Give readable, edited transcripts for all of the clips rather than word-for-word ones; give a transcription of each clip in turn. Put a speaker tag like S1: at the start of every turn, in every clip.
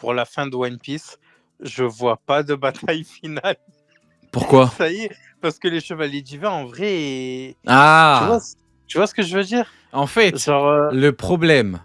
S1: pour la fin de One Piece, je vois pas de bataille finale.
S2: Pourquoi?
S1: Ça y est, parce que les Chevaliers Divins, en vrai, tu vois,
S2: Ah!
S1: tu vois ce que je veux dire?
S2: En fait,
S1: Genre,
S2: le problème,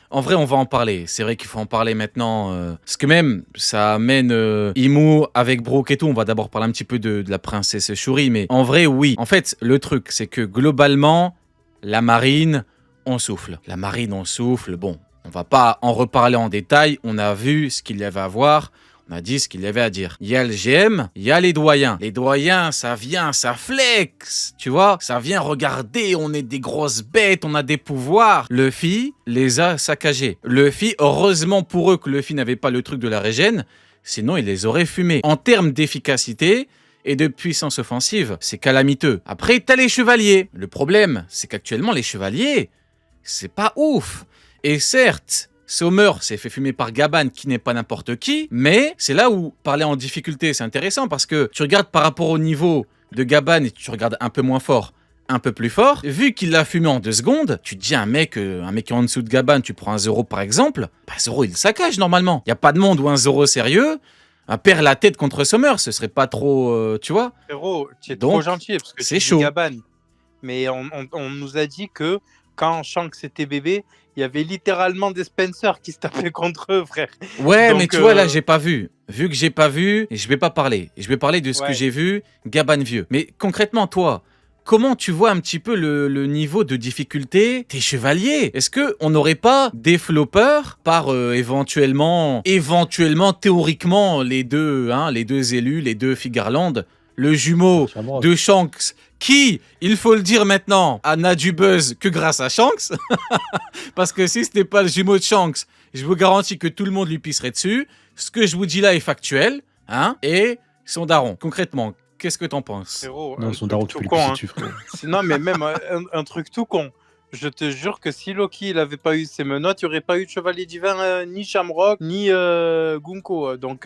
S2: en vrai, on va en parler. C'est vrai qu'il faut en parler maintenant. Parce que même, ça amène Imu avec Brook et tout. On va d'abord parler un petit peu de la princesse Shuri. Mais en vrai, oui. En fait, le truc, c'est que globalement, la marine, on souffle. La marine, on souffle. Bon, on va pas en reparler en détail. On a vu ce qu'il y avait à voir. On a dit ce qu'il y avait à dire. Il y a le GM, il y a les doyens. Les doyens, ça vient, ça flex, tu vois. Ça vient regarder, on est des grosses bêtes, on a des pouvoirs. Luffy les a saccagés. Luffy, heureusement pour eux que Luffy n'avait pas le truc de la régène, sinon il les aurait fumés. En termes d'efficacité et de puissance offensive, c'est calamiteux. Après, t'as les chevaliers. Le problème, c'est qu'actuellement, les chevaliers, c'est pas ouf. Et certes, Sommer s'est fait fumer par Gaban, qui n'est pas n'importe qui, mais c'est là où parler en difficulté, c'est intéressant, parce que tu regardes par rapport au niveau de Gaban et tu regardes un peu moins fort, un peu plus fort, vu qu'il l'a fumé en 2 secondes, tu te dis un mec qui est en dessous de Gaban, tu prends un Zoro par exemple, bah Zoro il saccage normalement. Il n'y a pas de monde où un Zoro sérieux perd la tête contre Sommer, ce serait pas trop, tu vois.
S1: frérot, tu es trop
S2: Donc,
S1: gentil parce que tu
S2: c'est
S1: dis
S2: chaud.
S1: Gaban. Mais on nous a dit que quand Shanks était bébé, il y avait littéralement des Spencer qui se tapaient contre eux, frère.
S2: Ouais, mais
S1: Donc,
S2: tu vois, là, j'ai pas vu. Vu que j'ai pas vu, je vais pas parler. Je vais parler de ce que
S1: ouais.
S2: j'ai vu, Gaban vieux. Mais concrètement, toi, comment tu vois un petit peu le niveau de difficulté des chevaliers? Est-ce que on n'aurait pas des floppers par éventuellement, théoriquement, les deux élus, les deux Figarland, le jumeau
S3: Shamrock.
S2: de Shanks, qui, il faut le dire maintenant, n'a du buzz que grâce à Shanks. Parce que si ce n'était pas le jumeau de Shanks, je vous garantis que tout le monde lui pisserait dessus. Ce que je vous dis là est factuel, hein, et son daron. Concrètement, qu'est-ce que t'en penses?
S1: Frérot,
S3: Non,
S1: un
S3: son
S1: truc
S3: daron, tu
S1: tout
S3: peux lui
S1: con,
S3: pisser
S1: hein.
S3: dessus, frérot.
S1: Non, mais même un truc tout con. Je te jure que si Loki il avait pas eu ses menottes, il n'y aurait pas eu de Chevalier Divin, ni Shamrock, ni Gunko. Donc,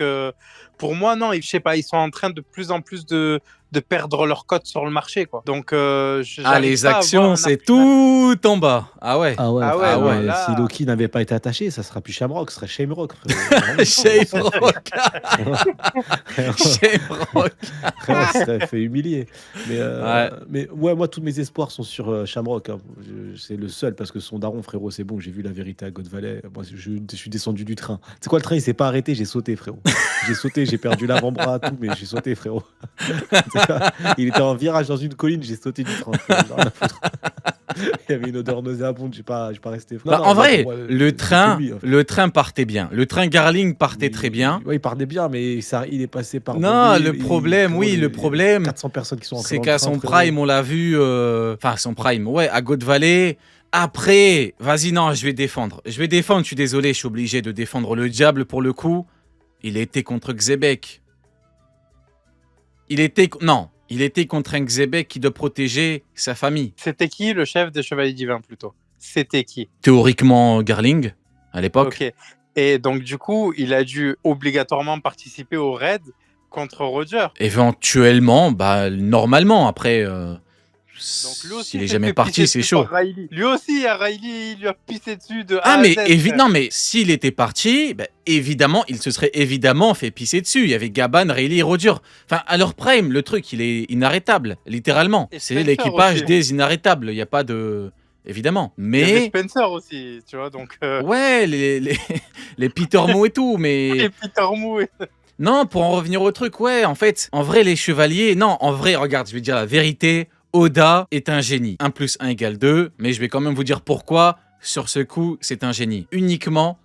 S1: pour moi, non, je sais pas, ils sont en train de plus en plus de perdre leur cote sur le marché, quoi. Donc,
S2: Ah,
S1: j'arrive
S2: les
S1: pas à voir
S2: actions,
S1: un
S2: c'est
S1: arc final.
S2: tout en bas. Ah ouais.
S3: Ah ouais,
S1: Ah ouais,
S3: frérot,
S1: non,
S3: mais
S1: là-
S3: si Loki n'avait pas été attaché, ça sera plus Shamrock, ce serait Shamrock, frérot.
S2: Shamrock. Shamrock.
S3: Frérot, il serait fait humilier.
S2: Ouais.
S3: Mais ouais, moi, tous mes espoirs sont sur Shamrock, hein. C'est le seul, parce que son daron, frérot, c'est bon, j'ai vu la vérité à God Valley. Moi, je suis descendu du train. C'est quoi le train? Il s'est pas arrêté, j'ai sauté, frérot. J'ai sauté, j'ai perdu l'avant-bras, tout, mais j'ai sauté, frérot. Il était en virage dans une colline, j'ai sauté du train, frérot. J'ai rien à foutre. Il y avait une odeur nauséabonde, j'ai pas resté.
S2: Bah,
S3: Non,
S2: en
S3: moi,
S2: vrai,
S3: pour moi,
S2: le
S3: c'est
S2: train,
S3: que lui, en fait.
S2: le train partait bien. Le train Garling partait très bien.
S3: Ouais, il partait bien, mais ça, il est passé par
S2: Non,
S3: Bombay.
S2: le problème,
S3: Frérot,
S2: oui, le
S3: il y a
S2: problème,
S3: 400 personnes qui sont entrées
S2: c'est
S3: dans le
S2: qu'à
S3: train,
S2: son
S3: frérot.
S2: prime, on l'a vu. Enfin, son prime, ouais, à God Valley. Après, vas-y, non, je vais défendre. Je vais défendre, je suis désolé, je suis obligé de défendre le diable pour le coup. Il était contre Xebec. Il était contre un Xebec qui doit protéger sa famille.
S1: C'était qui le chef des Chevaliers Divins, plutôt? C'était qui?
S2: Théoriquement, Garling, à l'époque.
S1: Ok. Et donc, du coup, il a dû obligatoirement participer au raid contre Roger.
S2: Éventuellement, bah, normalement, après,
S1: Donc, lui aussi,
S2: s'il est
S1: s'est
S2: jamais
S1: fait
S2: parti,
S1: pisser
S2: c'est
S1: dessus
S2: chaud.
S1: par Riley. Lui aussi, à Riley, il lui a pissé dessus de A
S2: Ah,
S1: à
S2: mais
S1: Z, frère.
S2: non, mais s'il était parti, bah, évidemment, il se serait évidemment fait pisser dessus. Il y avait Gaban, Rayleigh et Roger. Enfin, à leur prime, le truc, il est inarrêtable, littéralement.
S1: Et
S2: C'est
S1: Spencer
S2: l'équipage
S1: aussi.
S2: des inarrêtables. Il n'y a pas de. Évidemment.
S1: Il y avait
S2: Mais.
S1: Spencer aussi, tu vois, donc...
S2: Ouais, les Peter Mo et tout, mais.
S1: Et Peter Mou.
S2: Non, pour en revenir au truc, ouais, en fait, en vrai, les chevaliers, non, en vrai, regarde, je vais dire la vérité, Oda est un génie. 1 + 1 = 2, mais je vais quand même vous dire pourquoi, sur ce coup, c'est un génie. Uniquement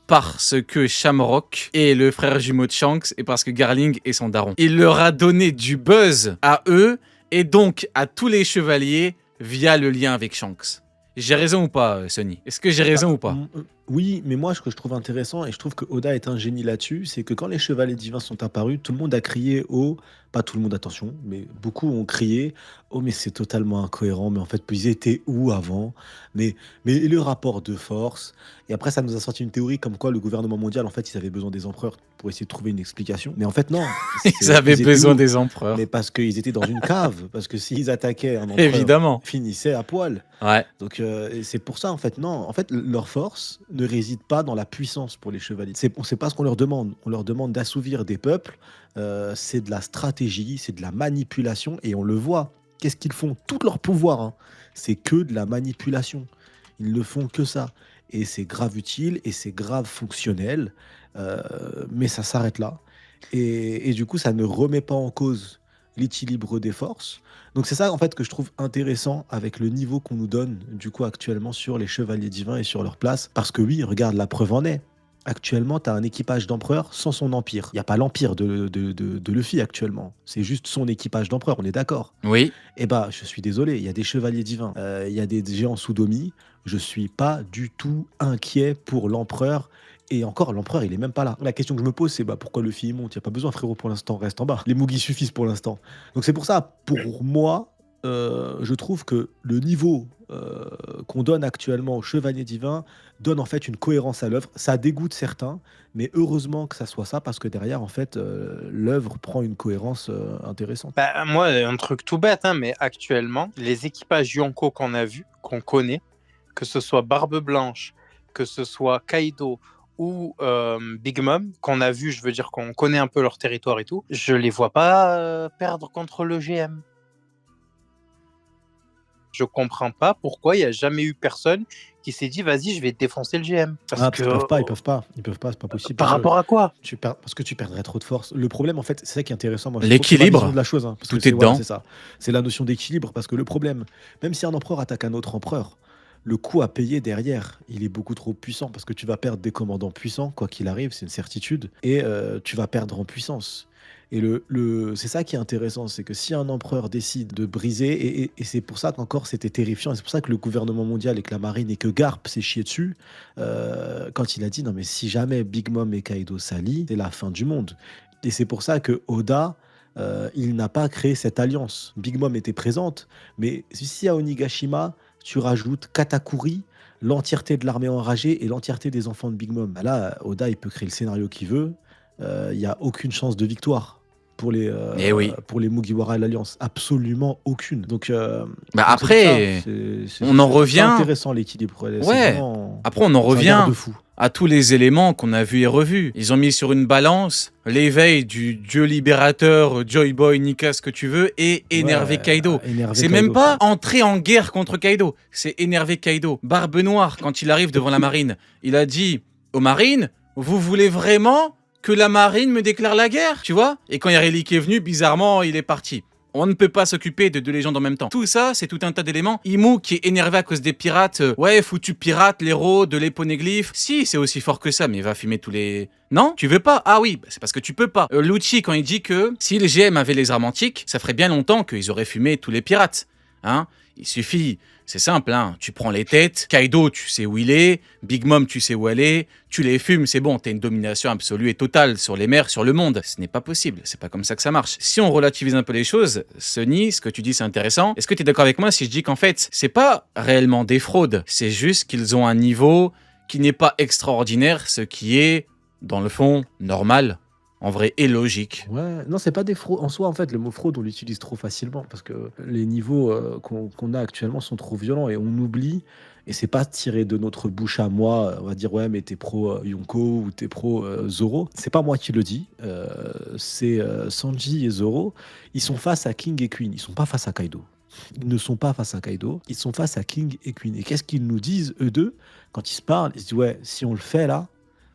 S2: parce que Shamrock est le frère jumeau de Shanks et parce que Garling est son daron. Il leur a donné du buzz à eux et donc à tous les chevaliers via le lien avec Shanks. J'ai raison ou pas, Sonny? Est-ce que j'ai raison ou pas?
S3: Oui, mais moi, ce que je trouve intéressant, et je trouve que Oda est un génie là-dessus, c'est que quand les chevaliers divins sont apparus, tout le monde a crié haut, pas tout le monde, attention, mais beaucoup ont crié, oh, mais c'est totalement incohérent, mais en fait, ils étaient où avant? Mais le rapport de force, et après, ça nous a sorti une théorie comme quoi le gouvernement mondial, en fait, ils avaient besoin des empereurs pour essayer de trouver une explication. Mais en fait, non.
S2: Ils avaient
S3: étaient
S2: besoin
S3: où?
S2: des empereurs.
S3: Mais parce qu'ils étaient dans une cave, parce que s'ils attaquaient un empereur,
S2: Évidemment.
S3: finissaient à poil.
S2: Ouais.
S3: Donc c'est pour ça en fait non, en fait leur force ne ne réside pas dans la puissance pour les chevaliers. C'est pas ce qu'on leur demande. On leur demande d'assouvir des peuples. C'est de la stratégie, c'est de la manipulation, et on le voit. Qu'est-ce qu'ils font? Tout leur pouvoir, hein, c'est que de la manipulation. Ils ne font que ça. Et c'est grave utile et c'est grave fonctionnel. Mais ça s'arrête là. Et du coup, ça ne remet pas en cause l'équilibre des forces. Donc c'est ça en fait que je trouve intéressant avec le niveau qu'on nous donne du coup actuellement sur les chevaliers divins et sur leur place. Parce que oui, regarde, la preuve en est. Actuellement, tu as un équipage d'empereur sans son empire. Il n'y a pas l'empire de Luffy actuellement. C'est juste son équipage d'empereur, on est d'accord.
S2: Oui.
S3: Eh bah, je suis désolé, il y a des chevaliers divins, il y a des géants Sodomi. Je suis pas du tout inquiet pour l'empereur. Et encore, l'empereur, il est même pas là. La question que je me pose, c'est bah, pourquoi Luffy il monte? Il n'y a pas besoin, frérot, pour l'instant, reste en bas. Les Mugi suffisent pour l'instant. Donc c'est pour ça, pour moi, je trouve que le niveau qu'on donne actuellement aux chevaliers divins donne en fait une cohérence à l'œuvre. Ça dégoûte certains, mais heureusement que ça soit ça, parce que derrière, en fait, l'œuvre prend une cohérence intéressante.
S1: Bah, moi, un truc tout bête, hein, mais actuellement, les équipages Yonko qu'on a vus, qu'on connaît, que ce soit Barbe Blanche, que ce soit Kaido ou Big Mom, qu'on a vu, je veux dire qu'on connaît un peu leur territoire et tout, je les vois pas perdre contre le GM. Je comprends pas pourquoi il n'y a jamais eu personne qui s'est dit vas-y, je vais défoncer le GM.
S3: Parce qu'ils peuvent pas, c'est pas possible.
S1: Par rapport à quoi?
S3: Parce que tu perdrais trop de force. Le problème, en fait, c'est ça qui est intéressant. Moi,
S2: L'équilibre.
S3: c'est la vision de la chose, hein, parce
S2: Tout
S3: que
S2: est dedans.
S3: voilà, c'est ça. C'est la notion d'équilibre, parce que le problème, même si un empereur attaque un autre empereur, le coût à payer derrière, il est beaucoup trop puissant, parce que tu vas perdre des commandants puissants, quoi qu'il arrive, c'est une certitude, et tu vas perdre en puissance. Et c'est ça qui est intéressant, c'est que si un empereur décide de briser, et c'est pour ça qu'encore c'était terrifiant, et c'est pour ça que le gouvernement mondial et que la marine et que Garp s'est chié dessus, quand il a dit non mais si jamais Big Mom et Kaido s'allient, c'est la fin du monde. Et c'est pour ça que Oda, il n'a pas créé cette alliance. Big Mom était présente, mais si à Onigashima, tu rajoutes Katakuri, l'entièreté de l'armée enragée et l'entièreté des enfants de Big Mom, bah là, Oda, il peut créer le scénario qu'il veut. Il n'y a aucune chance de victoire pour
S2: Eh oui.
S3: les Mugiwara et l'Alliance. Absolument aucune. Donc,
S2: Bah
S3: donc
S2: après,
S3: c'est pour ça,
S2: on en
S3: c'est
S2: revient.
S3: intéressant l'équilibre. C'est
S2: Ouais.
S3: vraiment-
S2: Après, on en
S3: c'est un
S2: revient
S3: garde-fou.
S2: à tous les éléments qu'on a vus et revus. Ils ont mis sur une balance l'éveil du dieu libérateur, Joy Boy, Nika, ce que tu veux, et énerver
S3: Ouais,
S2: Kaido.
S3: énerver
S2: C'est
S3: Kaido,
S2: même pas
S3: quoi.
S2: entrer en guerre contre Kaido, c'est énerver Kaido. Barbe Noire, quand il arrive devant la marine, il a dit aux marines, vous voulez vraiment que la marine me déclare la guerre, tu vois? Et quand Yareli est venu, bizarrement, il est parti. On ne peut pas s'occuper de deux légendes en même temps. Tout ça, c'est tout un tas d'éléments. Imu qui est énervé à cause des pirates. Ouais, foutu pirate, l'héros de l'éponéglyphe. Si, c'est aussi fort que ça, mais il va fumer tous les... Non? Tu veux pas? Ah oui, bah c'est parce que tu peux pas. Lucci, quand il dit que si les GM avaient les armes antiques, ça ferait bien longtemps qu'ils auraient fumé tous les pirates. Hein? Il suffit, c'est simple, hein. Tu prends les têtes, Kaido, tu sais où il est, Big Mom, tu sais où elle est, tu les fumes, c'est bon, t'as une domination absolue et totale sur les mers, sur le monde. Ce n'est pas possible, c'est pas comme ça que ça marche. Si on relativise un peu les choses, Sunny, ce que tu dis c'est intéressant. Est-ce que tu es d'accord avec moi si je dis qu'en fait, c'est pas réellement des fraudes, c'est juste qu'ils ont un niveau qui n'est pas extraordinaire, ce qui est, dans le fond, normal, en vrai, et logique.
S3: Ouais, non, c'est pas des fraudes. En soi, en fait, le mot fraude, on l'utilise trop facilement parce que les niveaux qu'on a actuellement sont trop violents et on oublie. Et c'est pas tiré de notre bouche à moi. On va dire, ouais, mais t'es pro Yonko ou t'es pro Zoro. C'est pas moi qui le dis. C'est Sanji et Zoro. Ils sont face à King et Queen. Ils sont pas face à Kaido. Ils ne sont pas face à Kaido. Ils sont face à King et Queen. Et qu'est-ce qu'ils nous disent, eux deux, quand ils se parlent? Ils se disent, ouais, si on le fait là,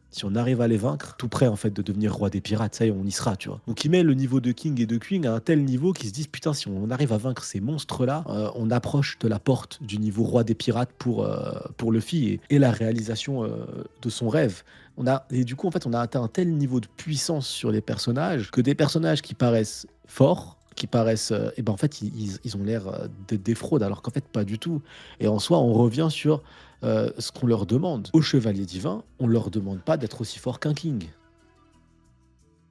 S3: si on arrive à les vaincre, tout près en fait de devenir roi des pirates, ça y est, on y sera, tu vois. Donc ils mettent le niveau de King et de Queen à un tel niveau qu'ils se disent putain, si on arrive à vaincre ces monstres-là, on approche de la porte du niveau roi des pirates pour Luffy et la réalisation de son rêve. Et du coup, en fait, on a atteint un tel niveau de puissance sur les personnages que des personnages qui paraissent forts, qui paraissent, et ben en fait, ils ont l'air d'être des fraudes, alors qu'en fait, pas du tout. Et en soi, on revient sur ce qu'on leur demande. Aux chevaliers divins, on leur demande pas d'être aussi fort qu'un king.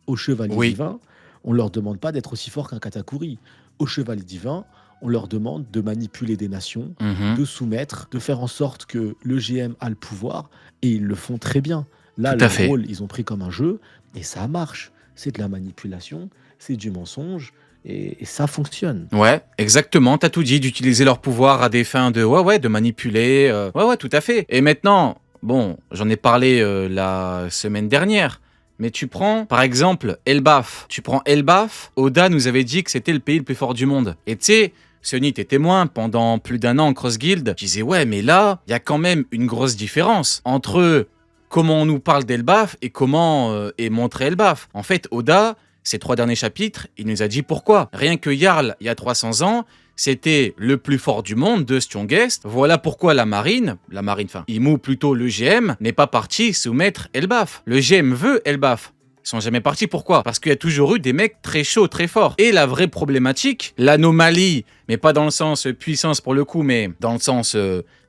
S3: Aux chevaliers
S2: Oui.
S3: divins, on leur demande pas d'être aussi fort qu'un Katakuri. Aux chevaliers divins, on leur demande de manipuler des nations, de soumettre, de faire en sorte que le GM a le pouvoir, et ils le font très bien. Là,
S2: Tout à
S3: le
S2: fait.
S3: rôle, ils ont pris comme un jeu, et ça marche. C'est de la manipulation, c'est du mensonge, et ça fonctionne.
S2: Ouais, exactement, t'as tout dit, d'utiliser leur pouvoir à des fins de, ouais, de manipuler, ouais, tout à fait. Et maintenant, bon, j'en ai parlé la semaine dernière, mais tu prends, par exemple, Elbaf. Tu prends Elbaf, Oda nous avait dit que c'était le pays le plus fort du monde. Et tu sais, Sony était témoin pendant plus d'1 an en Cross Guild. Je disais, ouais, mais là, il y a quand même une grosse différence entre comment on nous parle d'Elbaf et comment est montré Elbaf. En fait, Oda, ces 3 derniers chapitres, il nous a dit pourquoi. Rien que Jarl, il y a 300 ans, c'était le plus fort du monde, de Strongest. Voilà pourquoi la marine, enfin, Imu plutôt le GM, n'est pas parti soumettre Elbaf. Le GM veut Elbaf. Ils sont jamais partis, pourquoi? Parce qu'il y a toujours eu des mecs très chauds, très forts. Et la vraie problématique, l'anomalie, mais pas dans le sens puissance pour le coup, mais dans le sens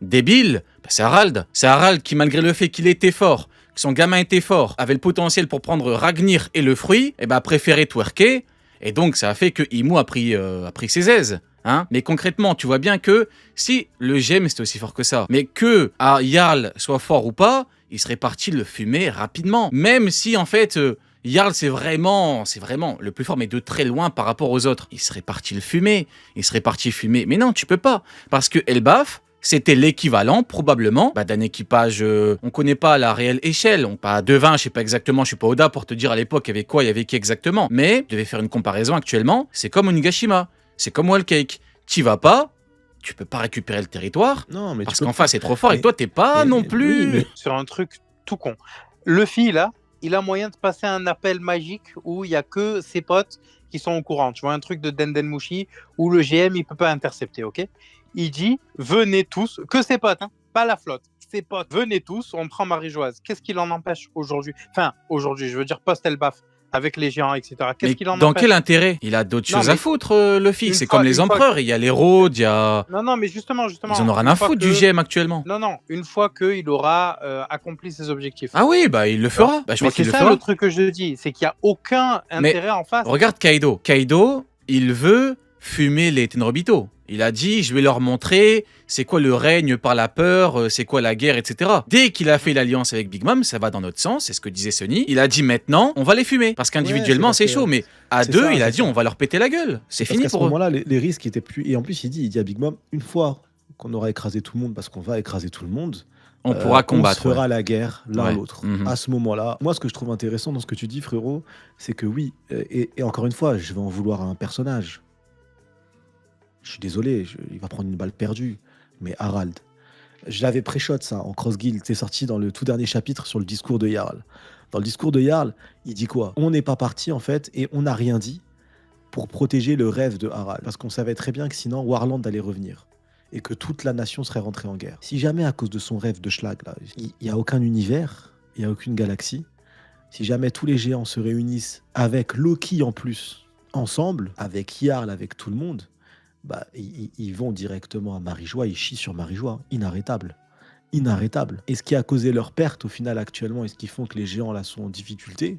S2: débile, bah c'est Harald. C'est Harald qui, malgré le fait qu'il était fort, que son gamin était fort, avait le potentiel pour prendre Ragnir et le fruit, et bah préférait twerker. Et donc ça a fait que Imu a pris ses aises. Hein, mais concrètement, tu vois bien que si le GM c'était aussi fort que ça, mais que Jarl soit fort ou pas, il serait parti le fumer rapidement. Même si en fait Jarl c'est vraiment le plus fort, mais de très loin par rapport aux autres. Il serait parti le fumer, Mais non, tu peux pas, parce que Elbaf, c'était l'équivalent probablement d'un équipage, on connaît pas la réelle échelle, on pas devin, je sais pas exactement, je suis pas Oda pour te dire à l'époque il y avait quoi, il y avait qui exactement, mais je devais faire une comparaison actuellement, c'est comme Onigashima. C'est comme Wall Cake. T'y vas pas, tu peux pas récupérer le territoire,
S3: Non, mais
S2: parce
S3: tu peux
S2: qu'en
S3: pas.
S2: face c'est trop fort et
S3: Mais,
S2: toi t'es pas non
S3: oui,
S2: plus.
S3: mais
S1: Sur un truc tout con. Luffy, là, il a moyen de passer un appel magique où il y a que ses potes qui sont au courant. Tu vois, un truc de Dendenmushi où le GM, il peut pas intercepter, ok? Il dit, venez tous, que ses potes, hein, pas la flotte, ses potes, venez tous, on prend Marie-Joise. Qu'est-ce qui l'en empêche aujourd'hui? Enfin, aujourd'hui, je veux dire post-Elbaf, avec les géants, etc. Qu'est-ce
S2: Mais
S1: qui l'en
S2: dans
S1: empêche?
S2: quel intérêt? Il a d'autres
S1: Non,
S2: choses à
S1: mais
S2: foutre, Luffy.
S1: une
S2: C'est
S1: fois,
S2: comme les
S1: une fois,
S2: empereurs, il y a les Rhodes, il y a...
S1: non, mais justement,
S2: Ils en ont rien
S1: une
S2: à
S1: fois
S2: foutre du
S1: que,
S2: GM actuellement.
S1: non, une fois qu'il aura accompli ses objectifs.
S2: Ah oui, bah il le
S1: Tu vois.
S2: fera. Bah, je
S1: Mais
S2: crois qu'il
S1: c'est
S2: le
S1: ça
S2: fera.
S1: le truc que je dis, c'est qu'il n'y a aucun
S2: Mais
S1: intérêt en face.
S2: regarde Kaido. Kaido, il veut fumer les Tenryubito. Il a dit, je vais leur montrer c'est quoi le règne par la peur, c'est quoi la guerre, etc. Dès qu'il a fait l'alliance avec Big Mom, ça va dans notre sens, c'est ce que disait Sunny. Il a dit maintenant, on va les fumer. Parce
S3: ouais, c'est
S2: qu'individuellement,
S3: parce
S2: c'est
S3: que
S2: chaud, mais à
S3: c'est
S2: deux,
S3: ça,
S2: il a
S3: c'est
S2: dit,
S3: ça.
S2: on va leur péter la gueule. C'est
S3: Parce
S2: fini
S3: qu'à ce
S2: pour eux.
S3: moment-là, les risques étaient plus. Et en plus, il dit à Big Mom, une fois qu'on aura écrasé tout le monde, parce qu'on va écraser tout le monde,
S2: On pourra
S3: on se
S2: combattre. Ouais.
S3: fera la guerre l'un
S2: Ouais.
S3: l'autre.
S2: Mhm.
S3: À ce moment-là, moi, ce que je trouve intéressant dans ce que tu dis, frérot, c'est que oui, et encore une fois, je vais en vouloir à un personnage. Je suis désolé, il va prendre une balle perdue. Mais Harald, je l'avais pré-shot ça en Cross Guild, c'est sorti dans le tout dernier chapitre sur le discours de Jarl. Dans le discours de Jarl, il dit quoi? On n'est pas parti en fait et on n'a rien dit pour protéger le rêve de Harald. Parce qu'on savait très bien que sinon Warland allait revenir et que toute la nation serait rentrée en guerre. Si jamais à cause de son rêve de Schlag, là, il n'y a aucun univers, il n'y a aucune galaxie, si jamais tous les géants se réunissent avec Loki en plus, ensemble, avec Jarl, avec tout le monde, bah, ils vont directement à Marie-Joie, ils chient sur Marie-Joie, inarrêtable. Inarrêtable. Et ce qui a causé leur perte au final actuellement et ce qui font que les géants là sont en difficulté,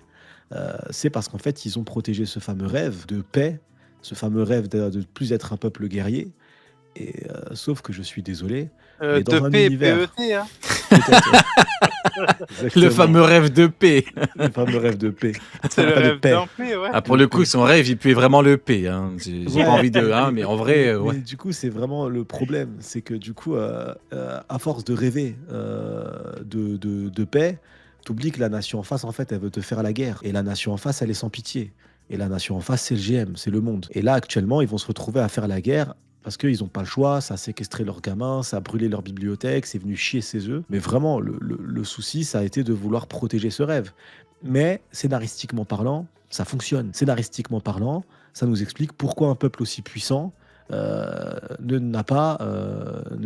S3: c'est parce qu'en fait ils ont protégé ce fameux rêve de paix, ce fameux rêve de plus être un peuple guerrier. Et sauf que je suis désolé, mais
S1: De
S3: dans un
S1: P,
S3: univers,
S1: PET, hein.
S3: peut-être,
S2: Le
S3: exactement,
S2: fameux rêve de paix.
S3: le fameux rêve de paix,
S1: C'est le
S3: pas de
S1: rêve
S3: paix.
S1: d'un P, ouais.
S2: Ah, pour
S3: De
S2: le coup,
S3: paix.
S2: son rêve, il puait vraiment le paix. Hein. J'ai pas
S3: Ouais,
S2: envie de... Hein, mais en vrai,
S3: mais
S2: ouais.
S3: du coup, c'est vraiment le problème. C'est que du coup, à force de rêver de paix, t'oublies que la nation en face, en fait, elle veut te faire la guerre. Et la nation en face, elle est sans pitié. Et la nation en face, c'est le GM, c'est le monde. Et là, actuellement, ils vont se retrouver à faire la guerre parce qu'ils n'ont pas le choix, ça a séquestré leurs gamins, ça a brûlé leur bibliothèque, c'est venu chier ses œufs. Mais vraiment, le souci, ça a été de vouloir protéger ce rêve. Mais scénaristiquement parlant, ça fonctionne. Scénaristiquement parlant, ça nous explique pourquoi un peuple aussi puissant ne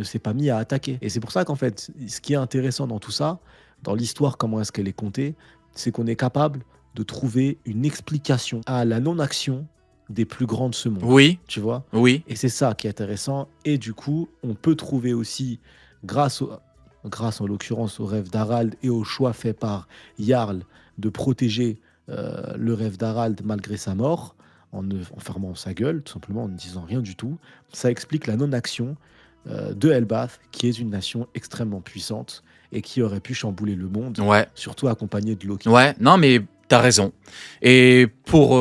S3: s'est pas mis à attaquer. Et c'est pour ça qu'en fait, ce qui est intéressant dans tout ça, dans l'histoire, comment est-ce qu'elle est contée, c'est qu'on est capable de trouver une explication à la non-action des plus grands de ce monde.
S2: Oui,
S3: Tu vois?
S2: oui.
S3: Et c'est ça qui est intéressant. Et du coup, on peut trouver aussi, grâce en l'occurrence au rêve d'Harald et au choix fait par Jarl de protéger le rêve d'Harald malgré sa mort, en fermant sa gueule, tout simplement en ne disant rien du tout, ça explique la non-action de Elbath, qui est une nation extrêmement puissante et qui aurait pu chambouler le monde,
S2: Ouais.
S3: surtout accompagné de Loki.
S2: Ouais, non, mais t'as raison. Et pour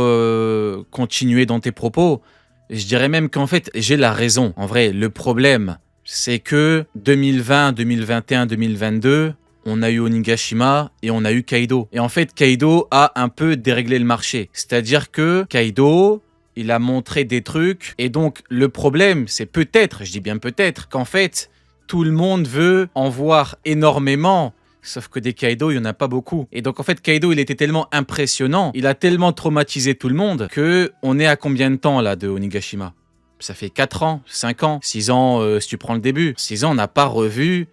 S2: continuer dans tes propos, je dirais même qu'en fait, j'ai la raison. En vrai, le problème, c'est que 2020, 2021, 2022, on a eu Onigashima et on a eu Kaido. Et en fait, Kaido a un peu déréglé le marché. C'est-à-dire que Kaido, il a montré des trucs. Et donc, le problème, c'est peut-être, je dis bien peut-être, qu'en fait, tout le monde veut en voir énormément. Sauf que des Kaido, il n'y en a pas beaucoup. Et donc, en fait, Kaido, il était tellement impressionnant, il a tellement traumatisé tout le monde, que on est à combien de temps, là, de Onigashima? Ça fait 4 ans, 5 ans, 6 ans, si tu prends le début. 6 ans, on n'a pas revu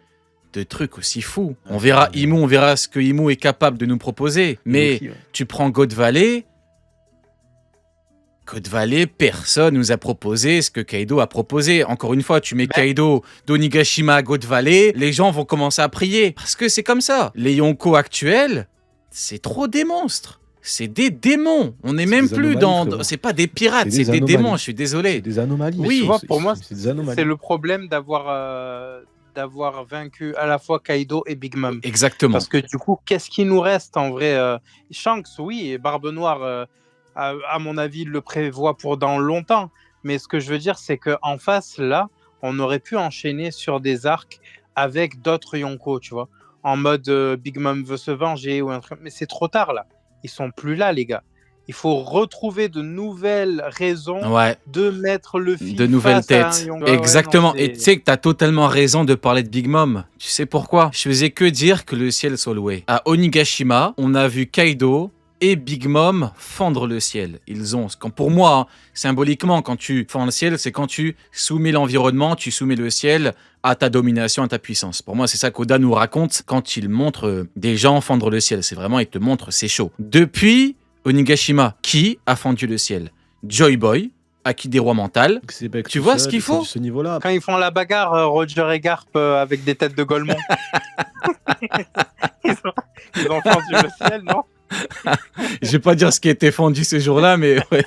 S2: de trucs aussi fous. On verra Imu, on verra ce que Imu est capable de nous proposer. Mais
S3: Loki, ouais.
S2: tu prends God Valley, personne nous a proposé ce que Kaido a proposé. Encore une fois, tu mets Kaido d'Onigashima à God Valley, les gens vont commencer à prier. Parce que c'est comme ça. Les Yonko actuels, c'est trop des monstres. C'est des démons. On n'est même
S3: des
S2: plus
S3: anomalies,
S2: dans...
S3: frérot.
S2: C'est pas des pirates,
S3: C'est
S2: c'est
S3: des
S2: des
S3: anomalies.
S2: démons, je suis désolé.
S3: C'est des anomalies.
S2: Oui.
S1: Tu vois, pour moi,
S3: c'est des anomalies.
S1: c'est le problème d'avoir vaincu à la fois Kaido et Big Mom.
S2: Exactement.
S1: Parce que du coup, qu'est-ce qui nous reste en vrai Shanks, oui, et Barbe Noire, à mon avis, il le prévoit pour dans longtemps. Mais ce que je veux dire, c'est qu'en face, là, on aurait pu enchaîner sur des arcs avec d'autres Yonko, tu vois. En mode Big Mom veut se venger ou un truc. Mais c'est trop tard, là. Ils sont plus là, les gars. Il faut retrouver de nouvelles raisons
S2: Ouais.
S1: de mettre le film
S2: De nouvelles
S1: face à un
S2: têtes.
S1: Yonko.
S2: Exactement.
S1: Ouais, ouais, non,
S2: Et tu sais que t'as totalement raison de parler de Big Mom. Tu sais pourquoi? Je faisais que dire que le ciel soit loué. À Onigashima, on a vu Kaido et Big Mom fendre le ciel. Ils ont, pour moi, hein, symboliquement, quand tu fends le ciel, c'est quand tu soumets l'environnement, tu soumets le ciel à ta domination, à ta puissance. Pour moi, c'est ça qu'Oda nous raconte quand il montre des gens fendre le ciel. C'est vraiment, il te montre, c'est chaud. Depuis Onigashima, qui a fendu le ciel? Joy Boy, acquis des rois mentales. Tu vois ce qu'il faut?
S3: Ce niveau-là.
S1: Quand ils font la bagarre, Roger et Garp avec des têtes de Golemon. ils ont fendu le ciel, non?
S2: Je vais pas dire ce qui a été fendu ce jour-là, mais ouais.